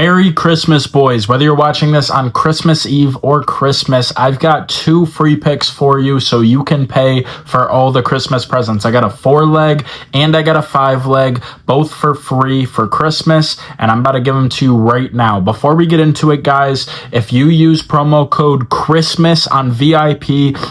Merry Christmas, boys. Whether you're watching this on Christmas Eve or Christmas, I've got 2 free picks for you so you can pay for all the Christmas presents. I got a 4-leg and I got a 5-leg, both for free for Christmas, and I'm about to give them to you right now. Before we get into it, guys, if you use promo code Christmas on VIP,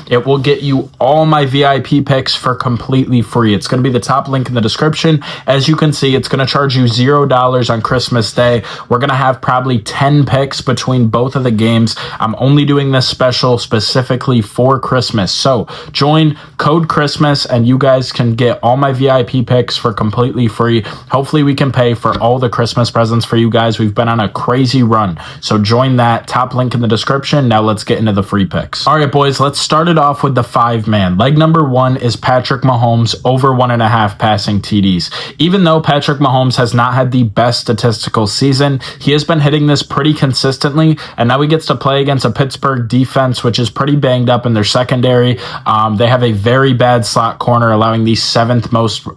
it will get you all my VIP picks for completely free. It's going to be the top link in the description. As you can see, it's going to charge you $0 on Christmas Day. We're going to have probably 10 picks between both of the games. I'm only doing this special specifically for Christmas. So join code Christmas and you guys can get all my VIP picks for completely free. Hopefully we can pay for all the Christmas presents for you guys. We've been on a crazy run. So join that, top link in the description. Now let's get into the free picks. All right, boys, let's start it off with the 5-man. Leg number 1 is Patrick Mahomes over 1.5 passing TDs. Even though Patrick Mahomes has not had the best statistical season, he has been hitting this pretty consistently, and now he gets to play against a Pittsburgh defense, which is pretty banged up in their secondary. They have a very bad slot corner, allowing the 7th most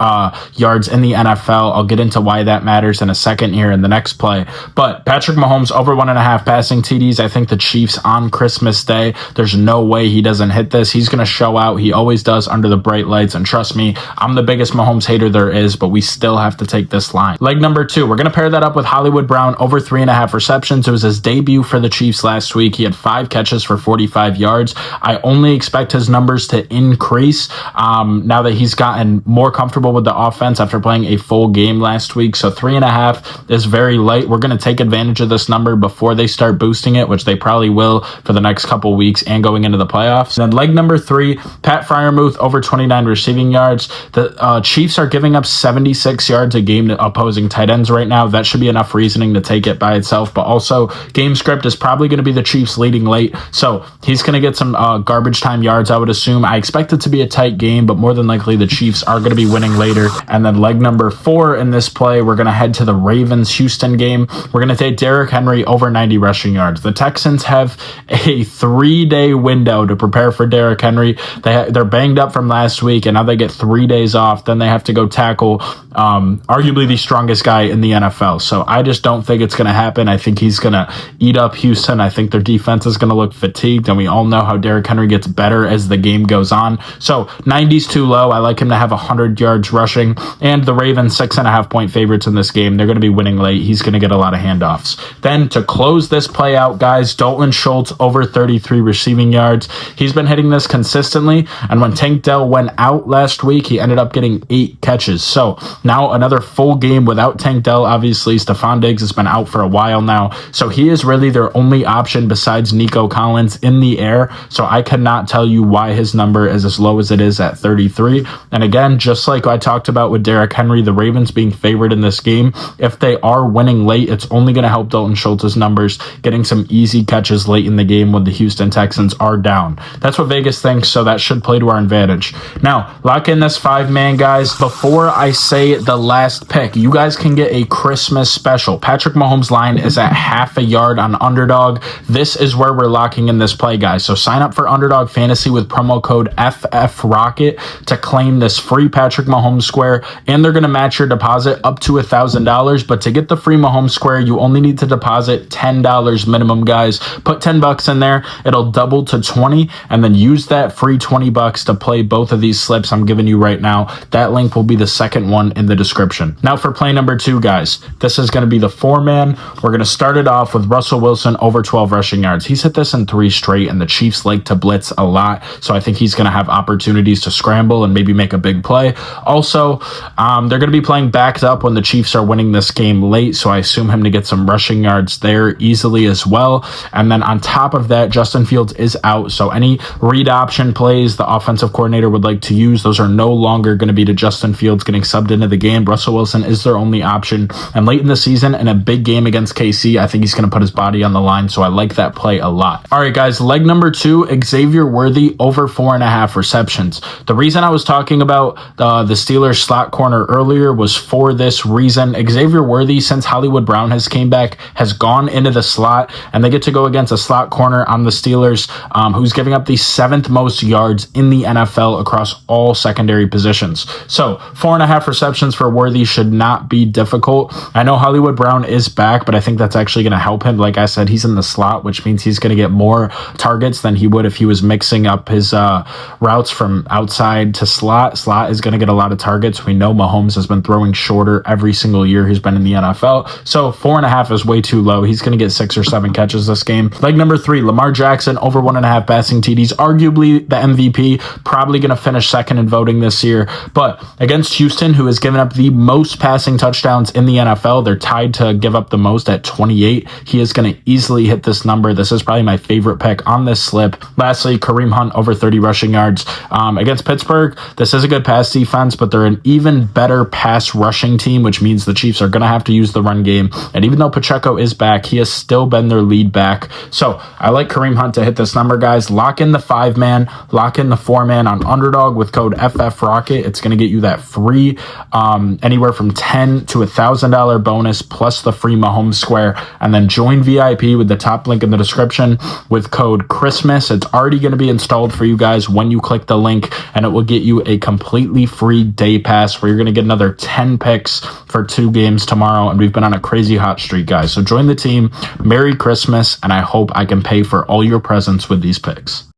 yards in the NFL. I'll get into why that matters in a second here in the next play. But Patrick Mahomes over 1.5 passing TDs. I think the Chiefs on Christmas Day, there's no way he doesn't hit this. He's going to show out. He always does under the bright lights, and trust me, I'm the biggest Mahomes hater there is, but we still have to take this line. Leg number 2, we're going to pair that up with Hollywood Brown over 3.5 receptions. It was his debut for the Chiefs last week. He had 5 catches for 45 yards. I only expect his numbers to increase now that he's gotten more comfortable with the offense after playing a full game last week. So 3.5 is very light. We're going to take advantage of this number before they start boosting it, which they probably will for the next couple weeks and going into the playoffs. And then leg number 3, Pat Freiermuth over 29 receiving yards. The Chiefs are giving up 76 yards a game to opposing tight ends right now. That should be enough reasoning to take it by itself, but also game script is probably going to be the Chiefs leading late, so he's going to get some garbage time yards, I would assume. I expect it to be a tight game, but more than likely the Chiefs are going to be winning later. And then leg number 4 in this play, we're going to head to the Ravens-Houston game. We're going to take Derrick Henry over 90 rushing yards. The Texans have a 3-day window to prepare for Derrick Henry. They're banged up from last week, and now they get 3 days off. Then they have to go tackle arguably the strongest guy in the NFL. So I just don't think it's going to happen. I think he's going to eat up Houston. I think their defense is going to look fatigued, and we all know how Derrick Henry gets better as the game goes on. So 90's too low. I like him to have 100 yards rushing, and the Ravens 6.5 point favorites in this game. They're going to be winning late. He's going to get a lot of handoffs. Then to close this play out, guys, Dalton Schultz over 33 receiving yards. He's been hitting this consistently, and when Tank Dell went out last week, he ended up getting 8 catches. So now another full game without Tank Dell. Obviously, Stephon Diggs has been out for a while now, so he is really their only option besides Nico Collins in the air. So I cannot tell you why his number is as low as it is at 33. And again, just like I talked about with Derrick Henry, the Ravens being favored in this game, if they are winning late, it's only going to help Dalton Schultz's numbers, getting some easy catches late in the game when the Houston Texans are down. That's what Vegas thinks, so that should play to our advantage. Now, lock in this 5-man, guys. Before I say the last pick, you guys can get a Christmas special. Patrick Mahomes' line is at half a yard on Underdog. This is where we're locking in this play, guys. So sign up for Underdog Fantasy with promo code FFROCKET to claim this free Patrick Mahomes square, and they're going to match your deposit up to $1,000. But to get the free Mahomes square, you only need to deposit $10 minimum, guys. Put $10 in there, it'll double to 20, and then use that free $20 to play both of these slips I'm giving you right now. That link will be the second one in the description. Now for play number 2, guys, this is going to be the 4-man. We're going to start it off with Russell Wilson over 12 rushing yards. He's hit this in 3 straight, and the Chiefs like to blitz a lot, so I think he's going to have opportunities to scramble and maybe make a big play. Also, they're going to be playing backed up when the Chiefs are winning this game late, so I assume him to get some rushing yards there easily as well. And then on top of that, Justin Fields is out, so any read option plays the offensive coordinator would like to use, those are no longer going to be to Justin Fields getting subbed into the game. Russell Wilson is their only option, and late in the season in a big game against KC, I think he's going to put his body on the line, so I like that play a lot. All right, guys, leg number 2, Xavier Worthy over 4.5 receptions. The reason I was talking about the Steelers slot corner earlier was for this reason. Xavier Worthy, since Hollywood Brown has came back, has gone into the slot, and they get to go against a slot corner on the Steelers who's giving up the 7th most yards in the NFL across all secondary positions. So 4.5 receptions for Worthy should not be difficult. I know Hollywood Brown is back back, but I think that's actually going to help him. Like I said, he's in the slot, which means he's going to get more targets than he would if he was mixing up his routes from outside to slot. Slot is going to get a lot of targets. We know Mahomes has been throwing shorter every single year he's been in the NFL. So 4.5 is way too low. He's going to get 6 or 7 catches this game. Leg number 3, Lamar Jackson over 1.5 passing TDs. Arguably the MVP, probably going to finish second in voting this year. But against Houston, who has given up the most passing touchdowns in the NFL, they're tied to give up the most at 28. He is going to easily hit this number. This is probably my favorite pick on this slip. Lastly, Kareem Hunt over 30 rushing yards. Against Pittsburgh, this is a good pass defense, but they're an even better pass rushing team, which means the Chiefs are going to have to use the run game. And even though Pacheco is back, he has still been their lead back. So I like Kareem Hunt to hit this number, guys. Lock in the 5-man, lock in the 4-man on Underdog with code FFROCKET. It's going to get you that free anywhere from $10 to $1,000 bonus plus the free Mahomes Square. And then join VIP with the top link in the description with code Christmas. It's already going to be installed for you guys when you click the link, and it will get you a completely free day pass where you're going to get another 10 picks for 2 games tomorrow. And we've been on a crazy hot streak, guys. So join the team. Merry Christmas, and I hope I can pay for all your presents with these picks.